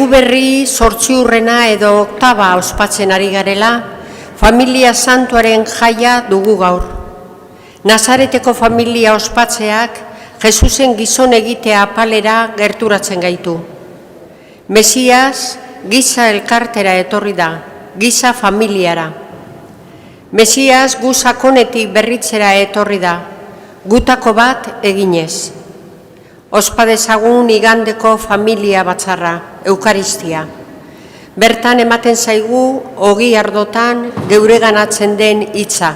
berri 8. edo oktaba ospatzen ari garela, familia santuaren jaia dugu gaur. Nazareteko familia ospatzeak Jesusen gizon egitea apalera gerturatzen gaitu. Mesias giza elkartera etorri da, giza familiara. Mesias gu sakonetik berritzera etorri da, gutako bat eginez. Ospa dezagun igandeko familia batzarra, Eukaristia. Bertan ematen zaigu ogi ardotan geureganatzen den hitza.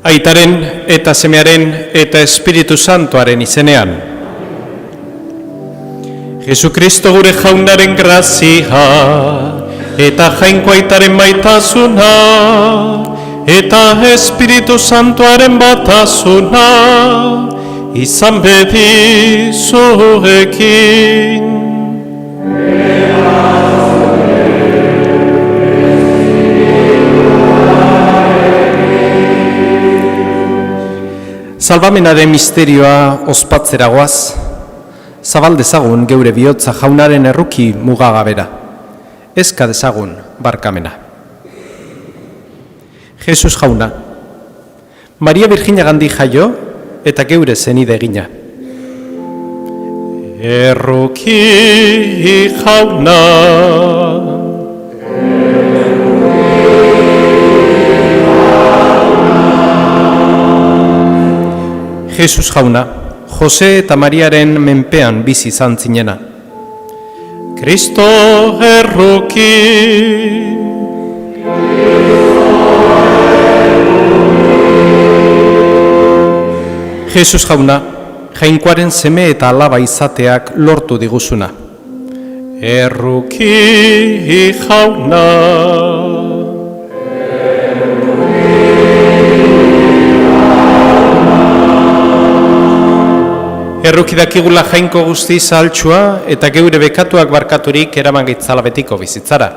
Aitaren eta Semearen eta Espiritu Santuaren izenean. Jesukristo gure jaunaren grazia eta jainko aitaren maitasuna eta Espiritu Santuaren batasuna izan bedi zuekin. Salbamenaren misterioa ospatzera goaz, zabal dezagun geure bihotza jaunaren erruki mugagabera, eska dezagun barkamena. Jesus jauna, Maria Virginagandik jaio eta geure zenide egina. Erruki jauna, Jesus jauna, Jose eta Mariaren menpean bizi izan zinena. Kristo erruki. Jesus jauna, jainkoaren seme eta alaba izateak lortu diguzuna. Erruki jauna. Erruki dakigula jainko guzti zahaltsua eta geure bekatuak barkaturik eraman gaitzala betiko bizitzara.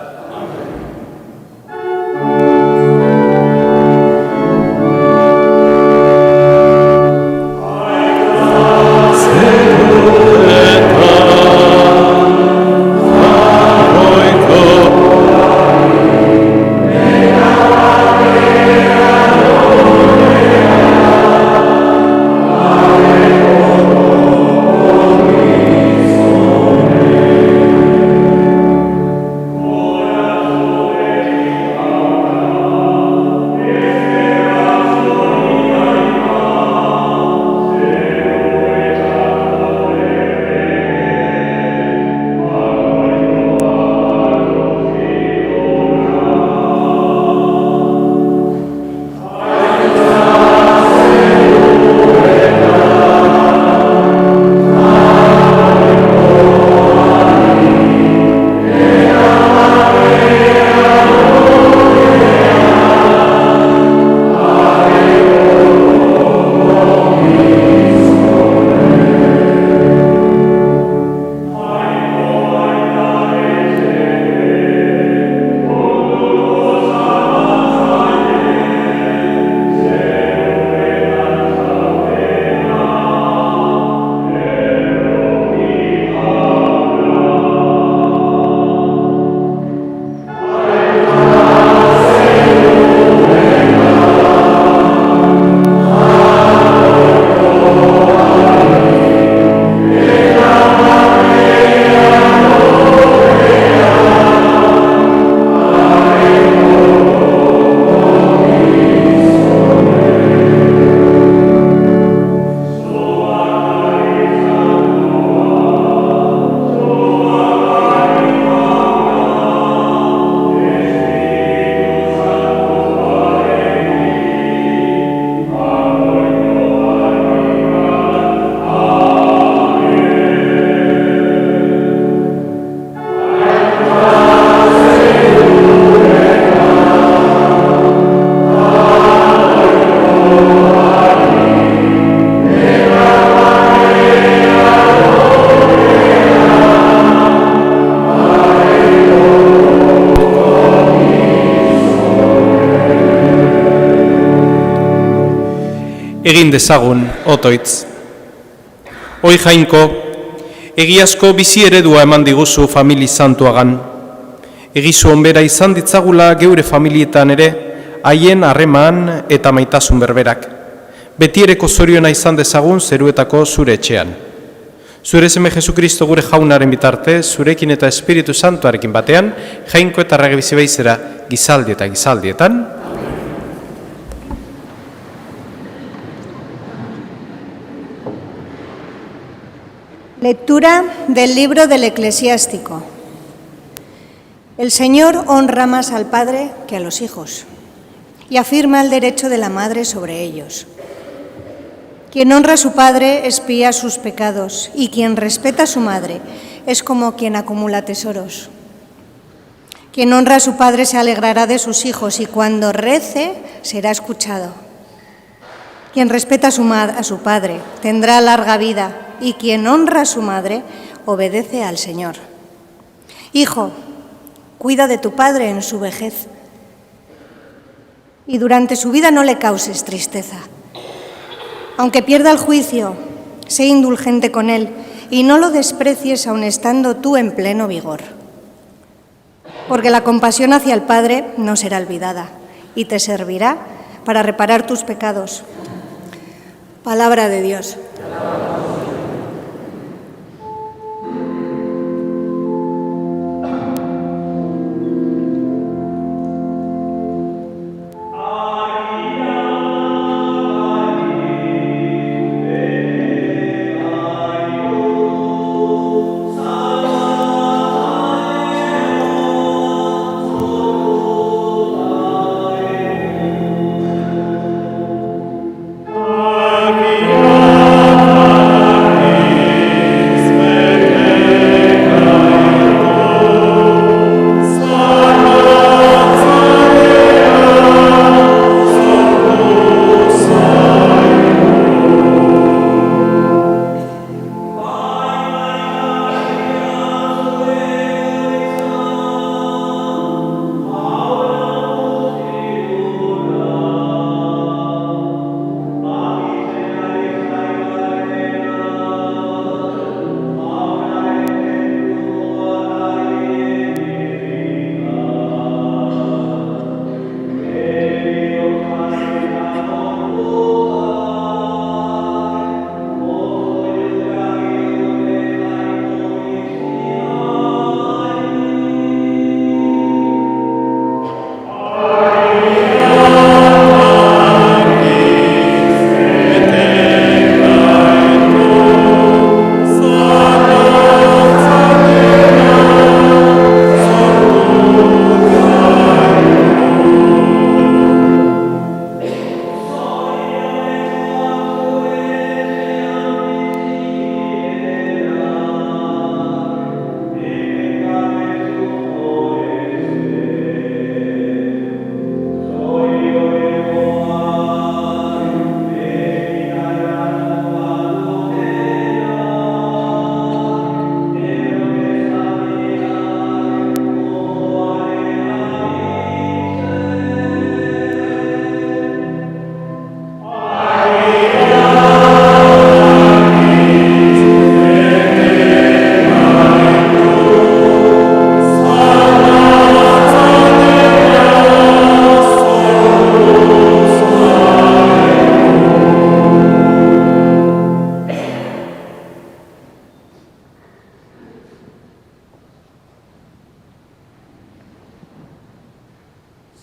egin dezagun otoitz. Hoi Jainko, egiazko bizi eredua eman diguzu famili santuagan. Egizu onbera izan ditzagula geure familietan ere, haien harreman eta maitasun berberak. Betiereko zoriona izan dezagun zeruetako zure etxean. Zure seme Jesukristo gure jaunaren bitarte, zurekin eta Espiritu Santuarekin batean, Jainko eta errege bizi beizera gizaldi eta gizaldietan. Lectura del libro del Eclesiástico. El Señor honra más al padre que a los hijos y afirma el derecho de la madre sobre ellos. Quien honra a su padre expía sus pecados y quien respeta a su madre es como quien acumula tesoros. Quien honra a su padre se alegrará de sus hijos y cuando rece será escuchado. Quien respeta a su padre tendrá larga vida y quien honra a su madre obedece al Señor. Hijo, cuida de tu padre en su vejez y durante su vida no le causes tristeza. Aunque pierda el juicio, sé indulgente con él y no lo desprecies aun estando tú en pleno vigor. Porque la compasión hacia el Padre no será olvidada y te servirá para reparar tus pecados. Palabra de Dios.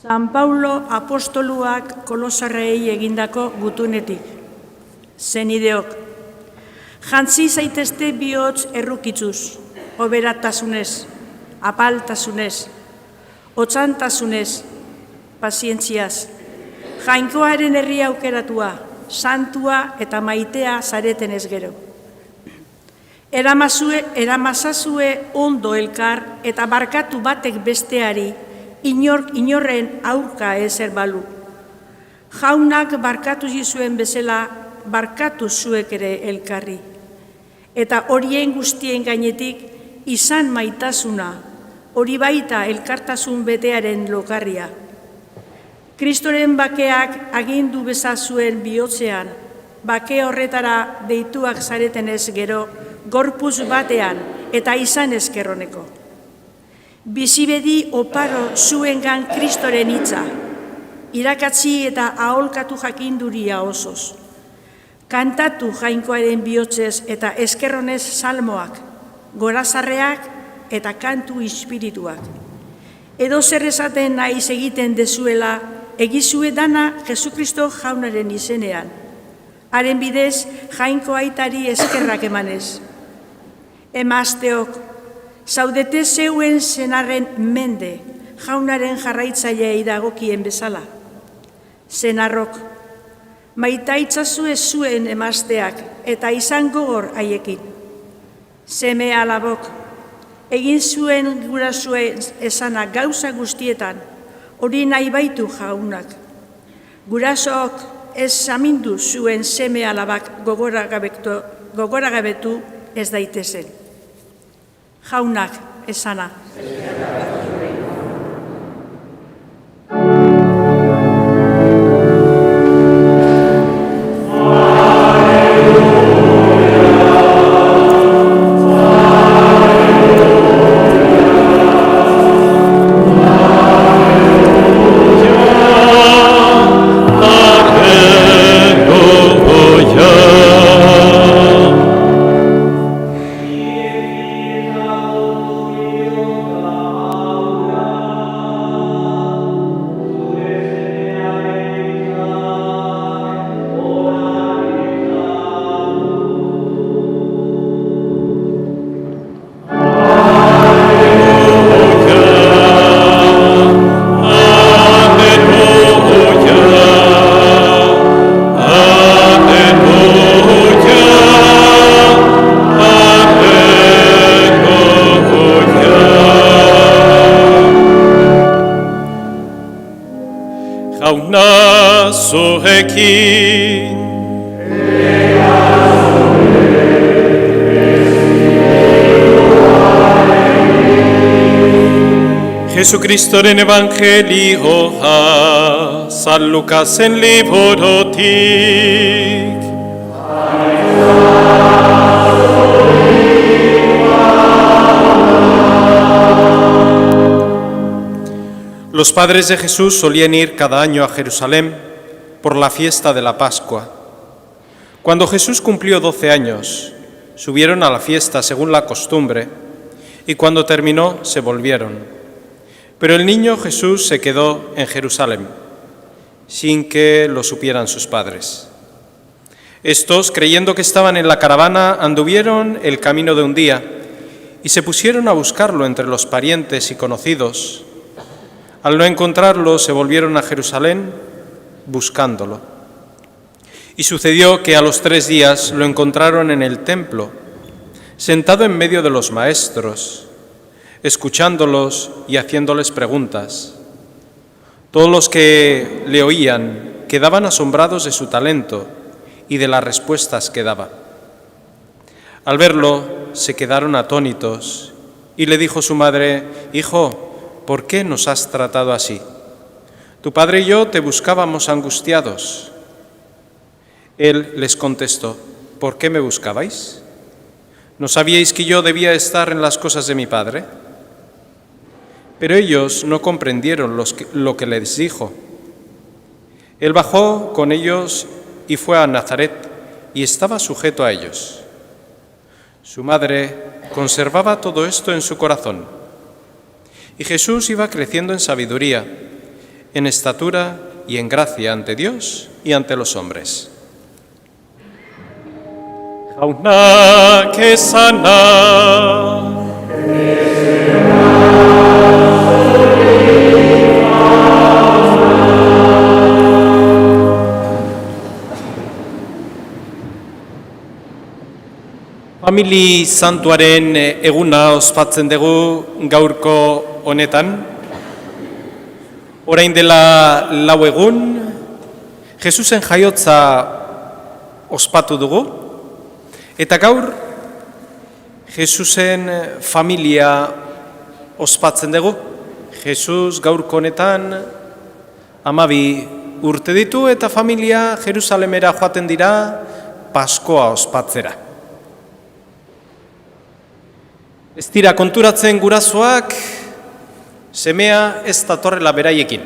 San Paulo apostoluak Kolosarrei egindako gutunetik. Zenideok, jantzi zaitezte bihotz errukitzuz, oberatasunez, apaltasunez, otzantasunez, pazientziaz, jainkoaren herri aukeratua, santua eta maitea zaretenez gero. Eramazazue ondo elkar eta barkatu batek besteari, inorren aurka ezer balu. Jaunak barkatu zizuen bezala, barkatu zuek ere elkarri. Eta horien guztien gainetik, izan maitasuna, hori baita elkartasun betearen lokarria. Kristoren bakeak agindu bezazuen bihotzean, bake horretara deituak zaretenez gero, gorpuz batean eta izan ezkerroneko. Bizibedi oparo zuengan Kristoren hitza, irakatzi eta aholkatu jakinduria osoz. Kantatu Jainkoaren bihotzez eta eskerronez salmoak, gorazarreak eta kantu espirituak. Edo zer esaten naiz egiten dezuela, egizue dana Jesukristo Jaunaren izenean. Haren bidez, Jainko aitari eskerrak emanez. Emazteok, zaudete zeuen senarren mende, Jaunaren jarraitzaileei dagokien bezala. Senarrok, maitaitzazue zuen emazteak eta izan gogor haiekin. Seme alabok, egin zuen gurasuen esana gauza guztietan, hori nahi baitu Jaunak. Gurasook ez samindu zuen seme alabak gogoragabetu ez daitezen. Jaunak esana. Jauna zurekin. Jesucristoren evangelioa San Lukasen liburutik. Los padres de Jesús solían ir cada año a Jerusalén por la fiesta de la Pascua. Cuando Jesús cumplió 12 años, subieron a la fiesta según la costumbre y cuando terminó se volvieron. Pero el niño Jesús se quedó en Jerusalén, sin que lo supieran sus padres. Estos, creyendo que estaban en la caravana, anduvieron el camino de un día y se pusieron a buscarlo entre los parientes y conocidos. Al no encontrarlo, se volvieron a Jerusalén buscándolo. Y sucedió que a los 3 días lo encontraron en el templo, sentado en medio de los maestros, escuchándolos y haciéndoles preguntas. Todos los que le oían quedaban asombrados de su talento y de las respuestas que daba. Al verlo, se quedaron atónitos y le dijo su madre: «Hijo, ¿por qué nos has tratado así? Tu padre y yo te buscábamos angustiados». Él les contestó: «¿Por qué me buscabais? ¿No sabíais que yo debía estar en las cosas de mi padre?». Pero ellos no comprendieron lo que les dijo. Él bajó con ellos y fue a Nazaret y estaba sujeto a ellos. Su madre conservaba todo esto en su corazón. Y Jesús iba creciendo en sabiduría, en estatura y en gracia ante Dios y ante los hombres. Jauna que sana. Famili Santuaren eguna ospatzen dugu gaurko honetan. Orain dela 4 egun, Jesusen jaiotza ospatu dugu, eta gaur Jesusen familia ospatzen dugu. Jesus gaurko honetan 12 urte ditu eta familia Jerusalemera joaten dira Paskoa ospatzera. Ez dira konturatzen gurasoak semea ez datorrela beraiekin.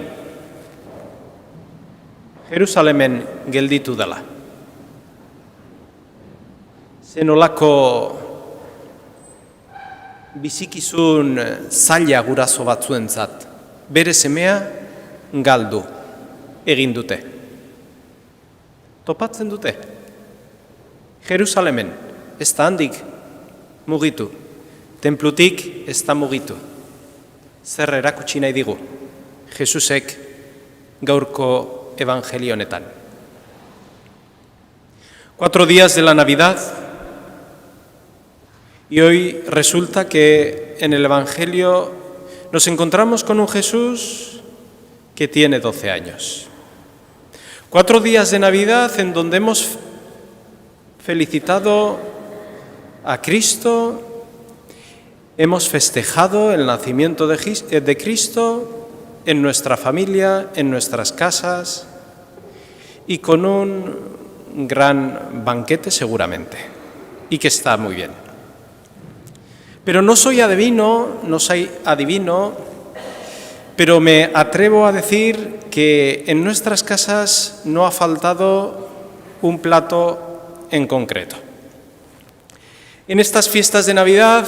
Jerusalemen gelditu dela. Zenolako bizikizun zaila guraso batzuentzat, bere semea galdu egin dute. Topatzen dute. Jerusalemen ez da handik mugitu, tenplutik ez da mugitu. Zer erakutsi nahi digu Jesusek gaurko evangelio honetan. 4 días de la Navidad. Y hoy resulta que en el Evangelio nos encontramos con un Jesús que tiene 12 años. 4 días de Navidad en donde hemos felicitado a Cristo, hemos festejado el nacimiento de Cristo en nuestra familia, en nuestras casas y con un gran banquete seguramente, y que está muy bien. Pero no soy adivino, pero me atrevo a decir que en nuestras casas no ha faltado un plato en concreto. En estas fiestas de Navidad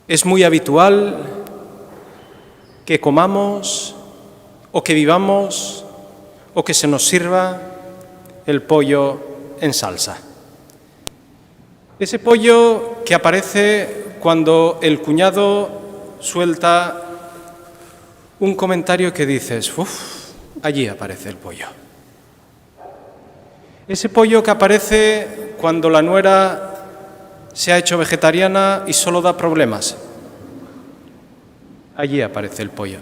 es muy habitual que comamos o que vivamos o que se nos sirva el pollo en salsa. Ese pollo que aparece cuando el cuñado suelta un comentario que dices, allí aparece el pollo. Ese pollo que aparece cuando la nuera se ha hecho vegetariana y solo da problemas. Allí aparece el pollo.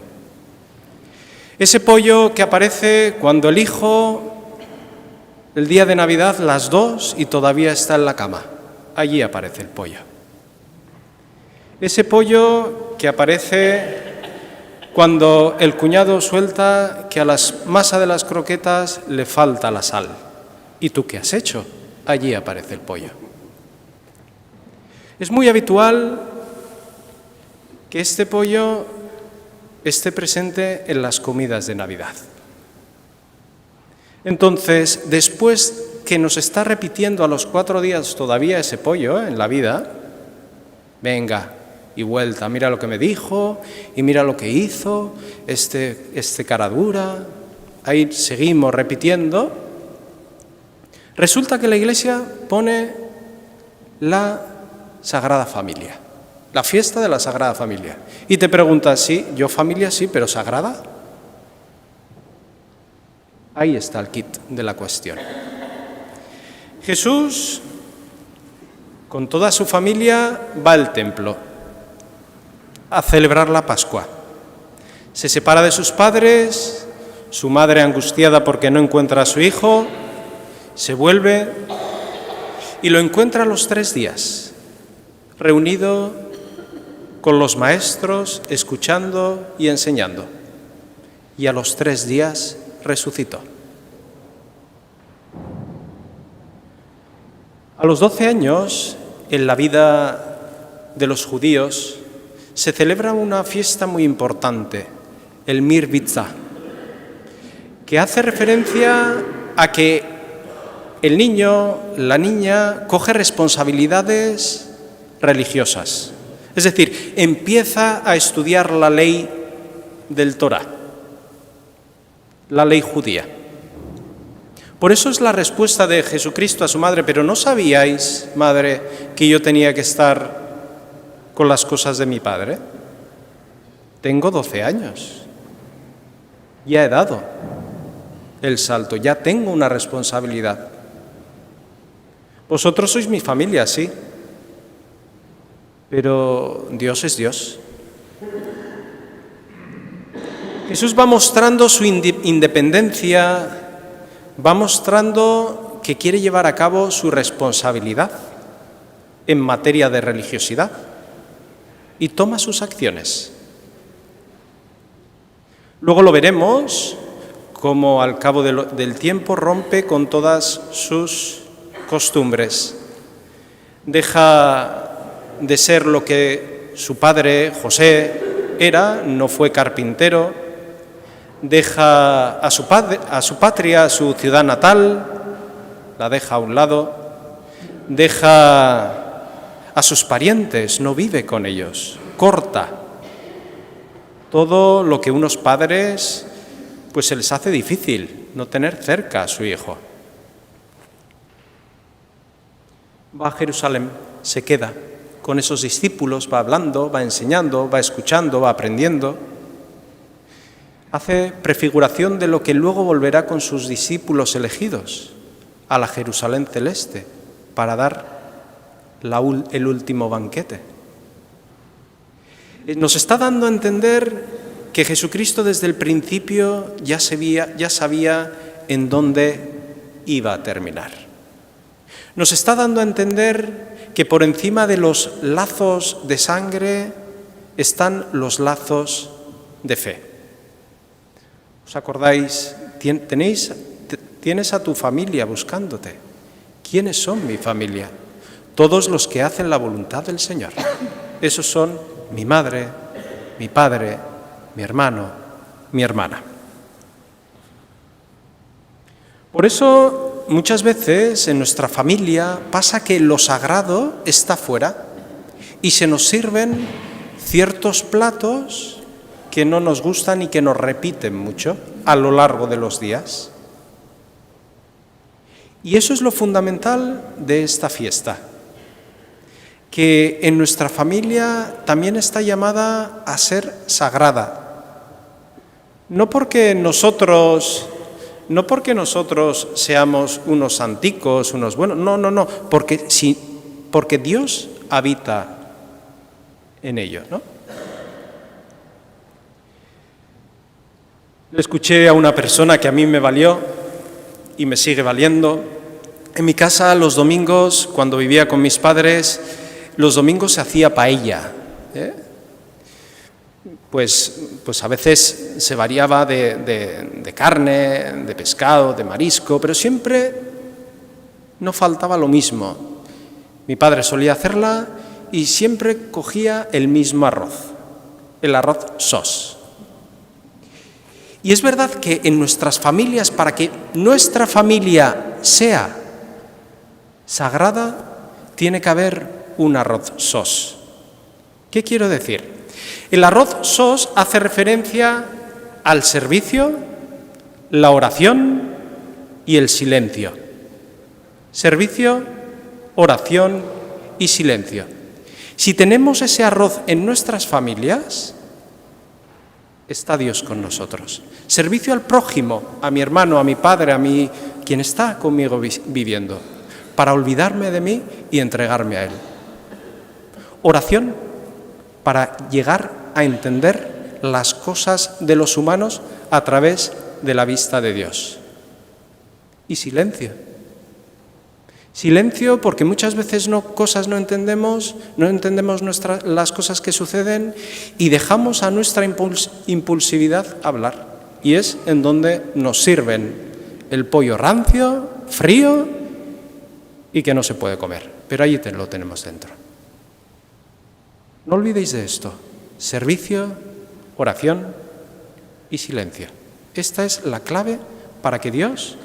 Ese pollo que aparece cuando el hijo, el día de Navidad, las 2 y todavía está en la cama. Allí aparece el pollo. Ese pollo que aparece cuando el cuñado suelta que a la masa de las croquetas le falta la sal. ¿Y tú qué has hecho? Allí aparece el pollo. Es muy habitual que este pollo esté presente en las comidas de Navidad. Entonces, después que nos está repitiendo a los 4 días todavía ese pollo en la vida, venga y vuelta, mira lo que me dijo y mira lo que hizo, este cara dura, ahí seguimos repitiendo. Resulta que la Iglesia pone la Sagrada Familia, la fiesta de la Sagrada Familia. Y te preguntas, sí, yo familia sí, pero ¿sagrada? Ahí está el kit de la cuestión. Jesús, con toda su familia, va al templo a celebrar la Pascua. Se separa de sus padres, su madre angustiada porque no encuentra a su hijo, se vuelve y lo encuentra a los 3 días, reunido con los maestros, escuchando y enseñando. Y a los 3 días resucitó. A los 12 años, en la vida de los judíos, se celebra una fiesta muy importante, el Mir Bitzah, que hace referencia a que el niño, la niña, coge responsabilidades religiosas. Es decir, empieza a estudiar la ley del Torá, la ley judía. Por eso es la respuesta de Jesucristo a su madre, pero ¿no sabíais, madre, que yo tenía que estar con las cosas de mi padre? Tengo 12 años, ya he dado el salto, ya tengo una responsabilidad. Vosotros sois mi familia, sí, pero Dios es Dios. Jesús va mostrando su independencia, va mostrando que quiere llevar a cabo su responsabilidad en materia de religiosidad y toma sus acciones. Luego lo veremos cómo al cabo del tiempo rompe con todas sus costumbres. Deja de ser lo que su padre, José, era, no fue carpintero, deja a su patria, a su ciudad natal, la deja a un lado, deja a sus parientes, no vive con ellos, corta todo lo que unos padres pues se les hace difícil, no tener cerca a su hijo. Va a Jerusalén, se queda con esos discípulos, va hablando, va enseñando, va escuchando, va aprendiendo. Hace prefiguración de lo que luego volverá con sus discípulos elegidos a la Jerusalén celeste para dar el último banquete. Nos está dando a entender que Jesucristo desde el principio ya sabía en dónde iba a terminar. Nos está dando a entender que por encima de los lazos de sangre están los lazos de fe. ¿Os acordáis? Tienes a tu familia buscándote. ¿Quiénes son mi familia? Todos los que hacen la voluntad del Señor. Esos son mi madre, mi padre, mi hermano, mi hermana. Por eso, muchas veces en nuestra familia pasa que lo sagrado está fuera y se nos sirven ciertos platos que no nos gustan y que nos repiten mucho a lo largo de los días. Y eso es lo fundamental de esta fiesta, que en nuestra familia también está llamada a ser sagrada. No porque nosotros seamos unos santicos, unos buenos, no, porque Dios habita en ello, ¿no? Le escuché a una persona que a mí me valió y me sigue valiendo. En mi casa los domingos, cuando vivía con mis padres, los domingos se hacía paella, Pues a veces se variaba de carne, de pescado, de marisco, pero siempre no faltaba lo mismo. Mi padre solía hacerla y siempre cogía el mismo arroz, el arroz sos. Y es verdad que en nuestras familias, para que nuestra familia sea sagrada, tiene que haber un arroz sos. ¿Qué quiero decir? El arroz sos hace referencia al servicio, la oración y el silencio. Servicio, oración y silencio. Si tenemos ese arroz en nuestras familias, está Dios con nosotros. Servicio al prójimo, a mi hermano, a mi padre, quien está conmigo viviendo, para olvidarme de mí y entregarme a Él. Oración para llegar a entender las cosas de los humanos a través de la vista de Dios. Y silencio. Silencio porque muchas veces no entendemos las cosas que suceden y dejamos a nuestra impulsividad hablar. Y es en donde nos sirven el pollo rancio, frío y que no se puede comer. Pero ahí lo tenemos dentro. No olvidéis de esto. Servicio, oración y silencio. Esta es la clave para que Dios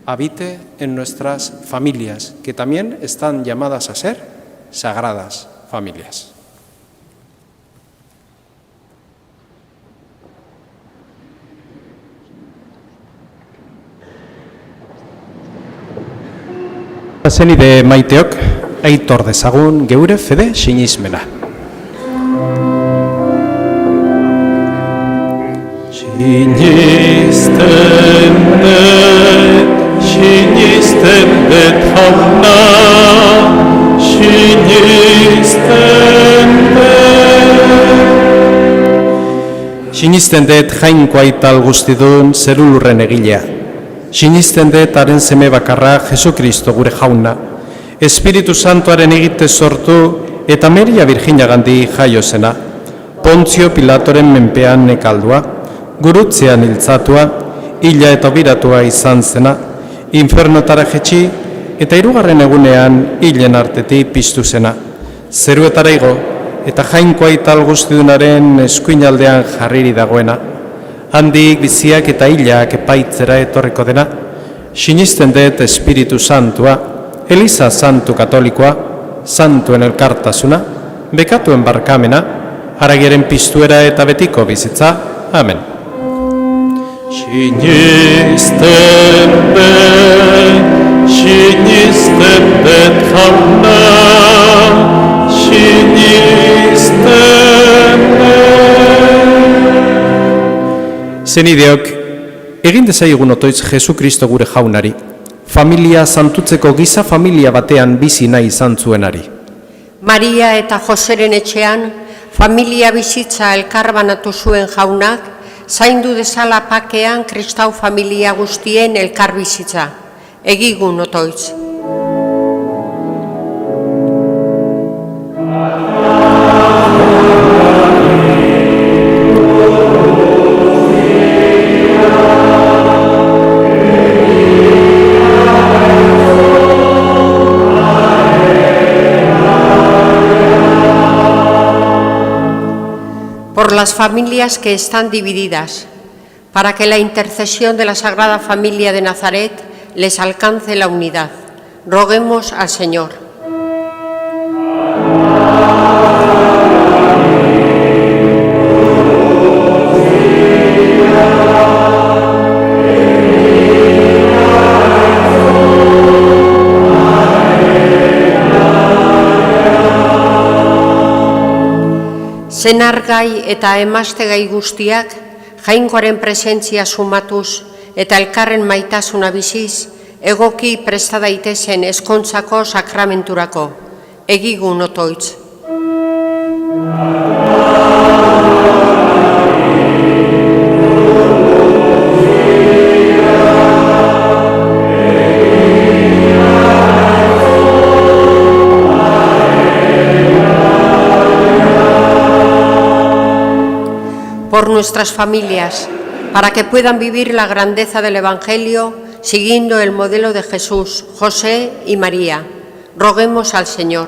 habite en nuestras familias, que también están llamadas a ser sagradas familias. Zenide maiteok, aitor dezagun geure fede sinismena. Sinisten dut jauna, Sinisten dut jainko aital guztidun zerulurren egilea. Sinisten dut haren seme bakarra Jesukristo gure jauna, Espiritu Santuaren egite sortu eta Maria Virginagandik jaio zena, Pontzio Pilatoren menpean nekaldua, gurutzean hiltzatua, hila eta biratua izan zena, infernotara jetxi, eta 3. egunean hilen artetik piztu zena. Zeruetara igo, eta jainkoa ital guztidunaren eskuinaldean jarriri dagoena. Handik biziak eta hilak epaitzera etorriko dena, sinisten dut Espiritu Santua, Eliza Santu Katolikoa, Santuen elkartasuna, bekatuen barkamena, haragiaren piztuera eta betiko bizitza. Amen. Sinisten dut jauna, sinisten Zenideok, egin dezaiegun otoitz Jesu Kristo gure jaunari, familia santutzeko giza familia batean bizi nahi izan zuenari. Maria eta Joseren etxean, familia bizitza elkarbanatu zuen jaunak, zaindu dezala pakean kristau familia guztien elkar bizitza. Egigun otoitz. Por las familias que están divididas, para que la intercesión de la Sagrada Familia de Nazaret les alcance la unidad. Roguemos al Señor. Senargai eta emastegai guztiak, jainkoaren presentzia sumatuz eta elkarren maitasuna biziz, egoki presta daitezen ezkontzako sakramenturako. Egigun otoitz. Por nuestras familias, para que puedan vivir la grandeza del Evangelio siguiendo el modelo de Jesús, José y María. Roguemos al Señor.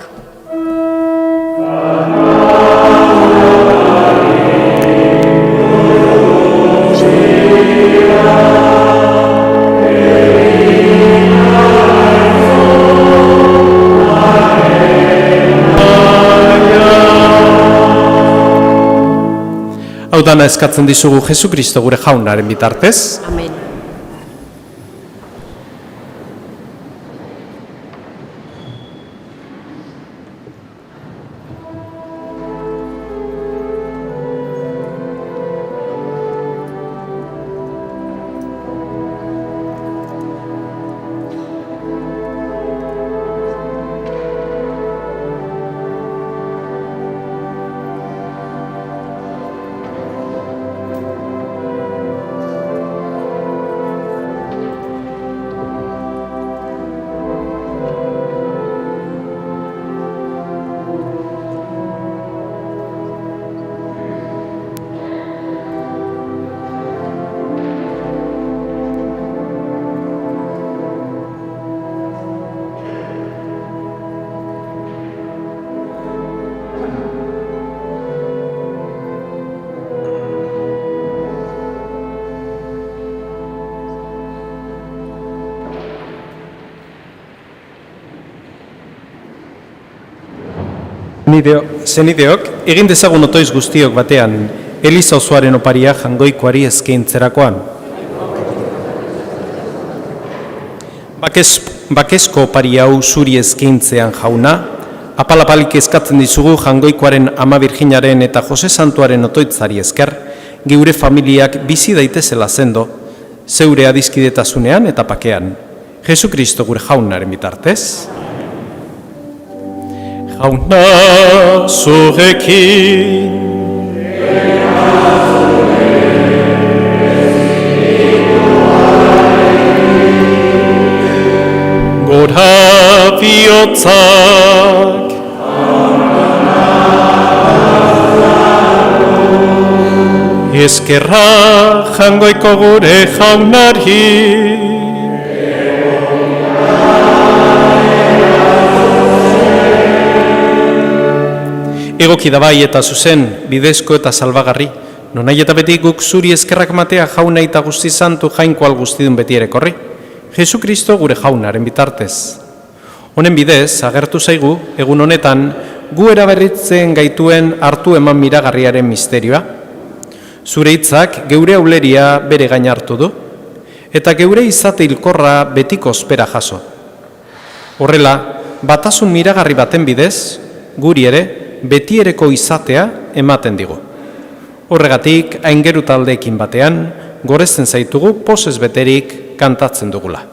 Hau dana eskatzen dizugu Jesu Kristo gure jaunaren bitartez. Amen. Zenideok, egin dezagun otoiz guztiok batean, Eliza osoaren oparia jangoikoari eskaintzerakoan. Bakezko opari hau zuri eskaintzean jauna, apalapalik eskatzen dizugu jangoikoaren Ama Birjinaren eta Jose Santuaren otoitzari esker, geure familiak bizi daitezela sendo, zeure adiskidetasunean eta pakean. Jesu Kristo gure jaunaren bitartez. Jauna zurekin gora bihotzak Eskerra jangoiko gure jaunari. Egoki da bai eta zuzen, bidezko eta salbagarri, nonai eta beti guk zuri eskerrak matea jauna eta guzti santu jainkoal guztidun beti ere korri. Jesu Kristo gure jaunaren bitartez. Honen bidez, agertu zaigu, egun honetan, gu eraberritzen gaituen hartu eman miragarriaren misterioa. Zure hitzak geure auleria bere gain hartu du, eta geure izate hilkorra betiko ospera jaso. Horrela, batasun miragarri baten bidez, guri ere, betiereko izatea ematen digu. Horregatik, aingeru taldeekin batean, gorezen zaitugu pozez beterik kantatzen dugula.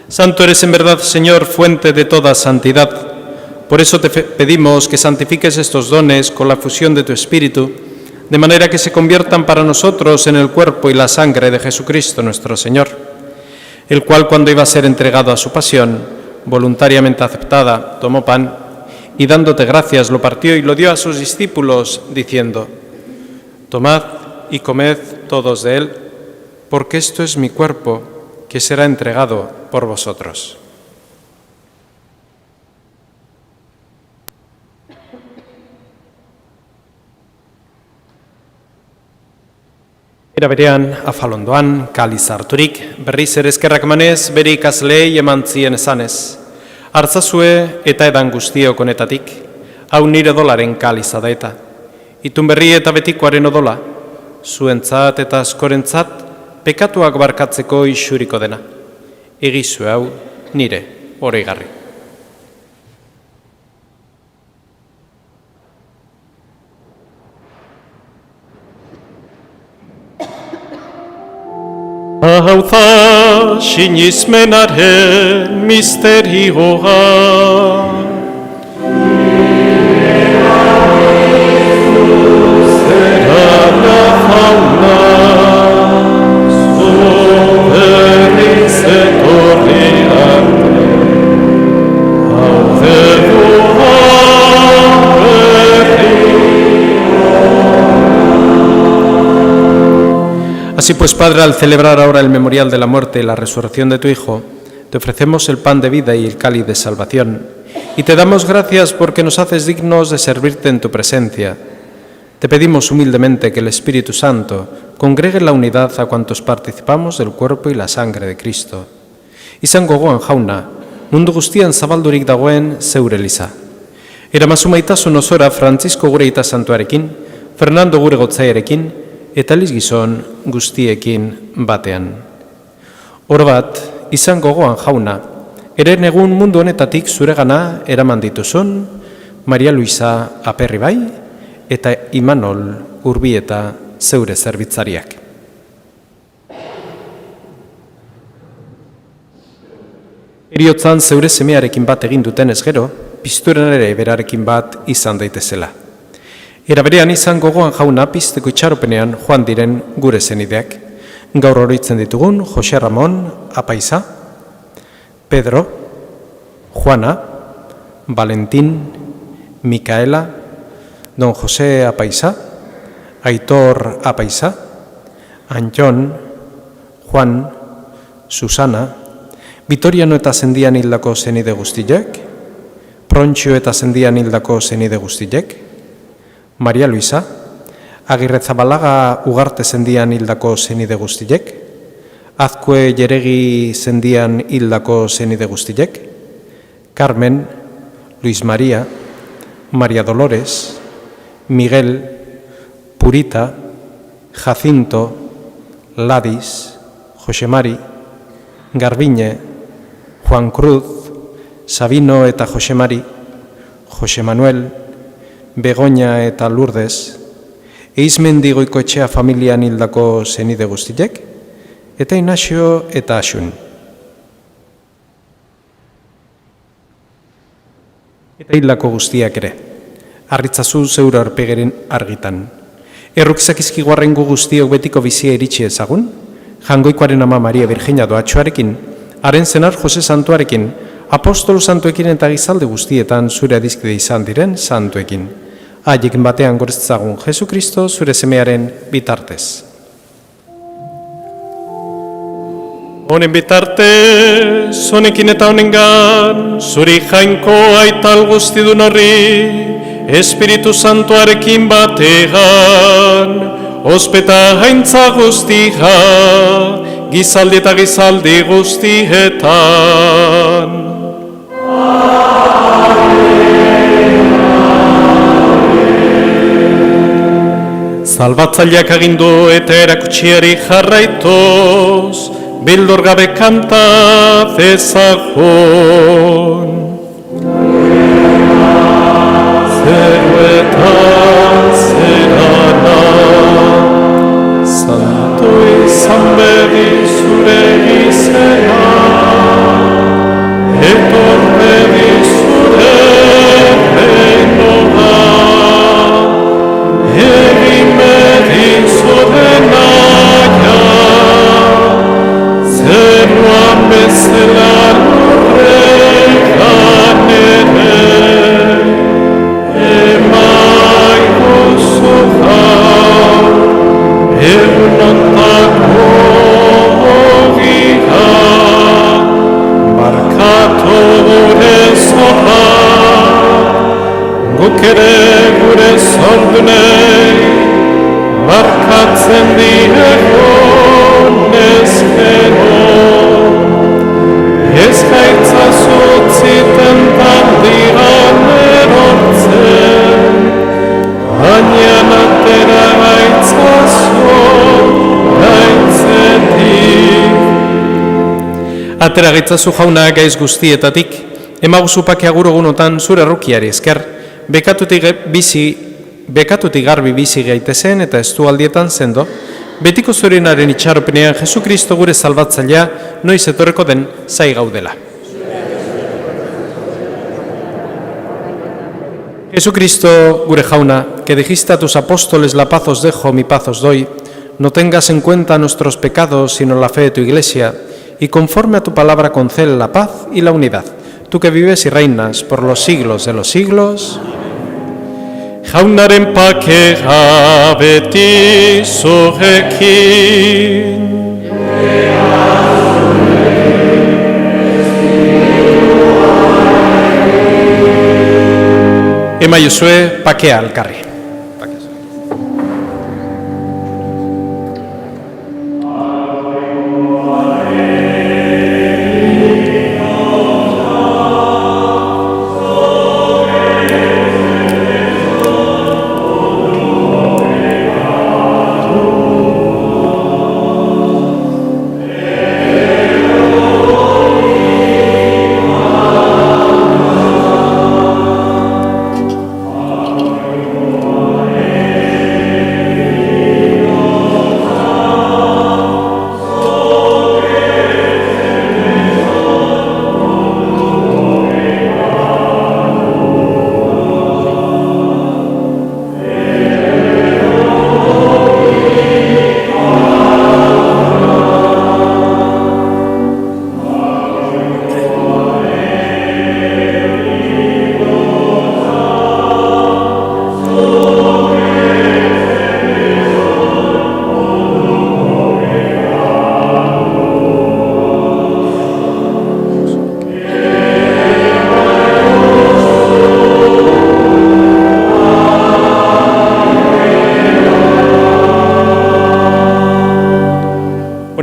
Santo eres en verdad, Señor, fuente de toda santidad. Por eso te pedimos que santifiques estos dones con la fusión de tu Espíritu, de manera que se conviertan para nosotros en el cuerpo y la sangre de Jesucristo nuestro Señor, el cual, cuando iba a ser entregado a su pasión, voluntariamente aceptada, tomó pan y, dándote gracias, lo partió y lo dio a sus discípulos, diciendo: Tomad y comed todos de él, porque esto es mi cuerpo, que será entregado por vosotros. Era berean, afalondoan, kaliz harturik, berriz ere eskerrak emanez, bere ikasleei eman zien esanez: Hartzazue eta edan guztiok honetatik, hau nire odolaren kaliza da eta. Itun berri eta betikoaren odola, zuentzat eta askorentzat, pekatuak barkatzeko isuriko dena. Egizue hau nire oroigarri. Hau da sinismenaren misterioa. Así pues, Padre, al celebrar ahora el memorial de la muerte y la resurrección de tu Hijo, te ofrecemos el pan de vida y el cáliz de salvación, y te damos gracias porque nos haces dignos de servirte en tu presencia. Te pedimos humildemente que el Espíritu Santo congregue en la unidad a cuantos participamos del cuerpo y la sangre de Cristo. Izan gogoan jauna, mundu guztian zabaldurik dagoen zeure eliza. Eramazu maitasun osora Francisco gure aita santuarekin, Fernando gure gotzaiarekin, eta Liz gizon guztiekin batean. Orobat, izan gogoan jauna, eren egun mundu honetatik zuregana eraman dituzun, Maria Luisa Aperribai eta Imanol Urbieta zeure zerbitzariak. Heriotzan zeure semearekin bat egin duten ez gero, pizturen ere berarekin bat izan daitezela. Era berean izan gogoan jauna pizteko itxaropenean joan diren gure zenideak. Gaur oroitzen ditugun Jose Ramon Apaiza, Pedro, Juana, Valentín, Micaela, Don José Apaiza, Aitor Apaiza, Antxon, Juan, Susana, Vitoriano eta zendian hildako zenide guztiek, Prontxio eta zendian hildako zenide guztiek, Maria Luisa, Agirrezabalaga ugarte zendian hildako zenide guztiek, Azkue Jeregi zendian hildako zenide guztiek, Carmen, Luis Maria, Maria Dolores, Miguel, Purita, Jacinto, Ladis, Jose Mari, Garbiñe, Juan Cruz, Sabino eta Jose Mari, Jose Manuel, Begoña eta Lourdes, Eizmendi Goikoetxea familian hildako zenide guztiek, eta Inaxio eta Asun. Eta hildako guztiak ere, harritzazu zeure aurpegeren argitan. Errukizak izkiguarrengu guztiok betiko bizia iritsi ezagun, Jangoikoaren ama Maria Virginia doatxoarekin, haren zenar Jose Santuarekin, apostolu santuekin eta gizalde guztietan zure adizkide izan diren santuekin. Haiekin batean goreztzagun Jesu Kristo zure semearen bitartez. Honen bitartez, honekin eta honengan, zuri jainko aital guztidun horri, Espiritu Santuarekin bategan, ospeta haintza guztia, gizaldi eta gizaldi guztietan. Salbatzaileak agindu eta erakutsiari jarraituz, bildur gabe kanta dezagun. Zeruetan zerana, santu izan bedi zure izena, etor bedi zure reinoa, egin bedi zure naia, zeruan bezala lurrean ere, guk ere gure zordunei barkatzen direko nezkero, ez gaitzazu utziten taldian erortzen, baina atera gaitzazu gaitzetik. Atera gaitzazu jauna gaiz guztietatik, emaguzu pake agurogunotan zure errukiari esker, bekatutik garbi bizi gaitezen eta estualdietan zendo, betiko zurenaren itxaropenean Jesu Kristo gure salbatzailea noiz etorreko den zai gaudela. Jesucristo, gure jauna, que dijiste a tus apóstoles la paz os dejo, mi paz os doy, no tengas en cuenta nuestros pecados sino la fe de tu Iglesia, y conforme a tu palabra concede la paz y la unidad. Tú que vives y reinas por los siglos de los siglos. Jaunaren pakea beti zurekin. Ema Josue pakea alkarri.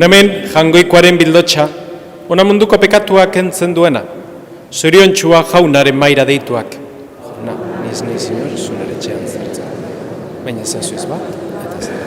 Hemen jangoikoaren bildotxa, ona munduko pekatuak kentzen duena, zoriontxua jaunaren maira deituak. Jauna, niz nahi zinor, zunare txean zertzen. Baina zazu ez bat, eta ez dut.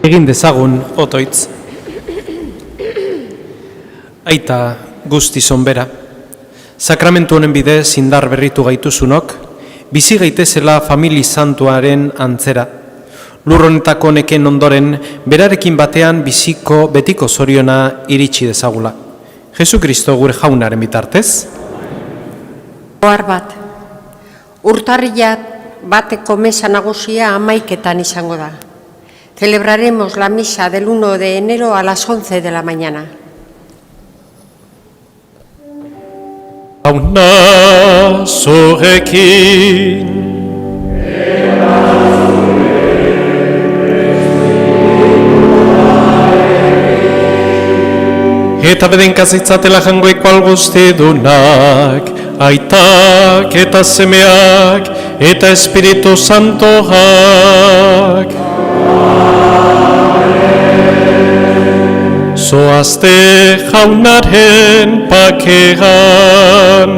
Egin dezagun otoitz. Aita guzti zonbera, sakramentu honen bidez indar berritu gaituzunok, bizi gaitezela famili santuaren antzera. Lurronetako neken ondoren, berarekin batean biziko betiko zoriona iritsi dezagula. Jesu Kristo gure jaunaren bitartez. Ohar bat, urtarrila bateko mesa nagusia 11:00 izango da. Celebraremos la misa del 1 de enero a las 11 de la mañana. Jauna zurekin. Eta bedenkaz itzatela jangoeko alguzti dunak, aitak eta semeak eta Espiritu Santoak. Zoazte jaunaren pakean.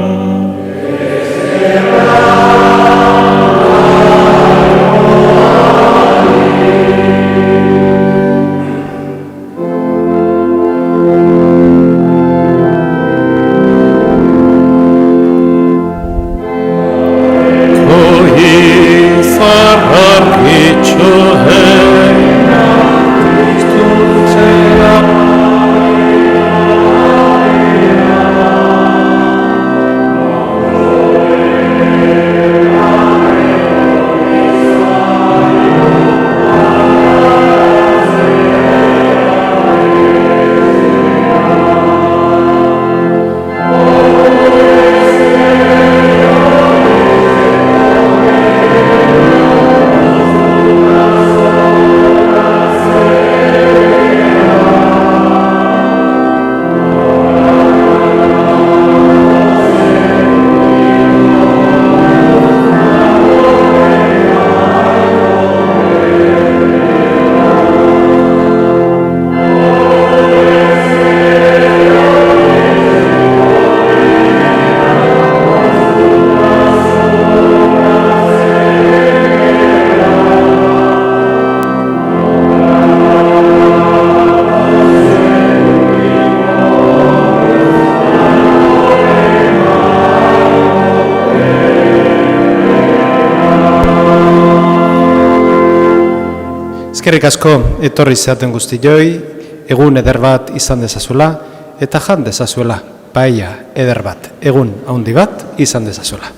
Eskerrik asko etorri zeaten guztioi, egun eder bat izan dezazuela eta jan dezazuela, paella eder bat, egun handi bat izan dezazuela.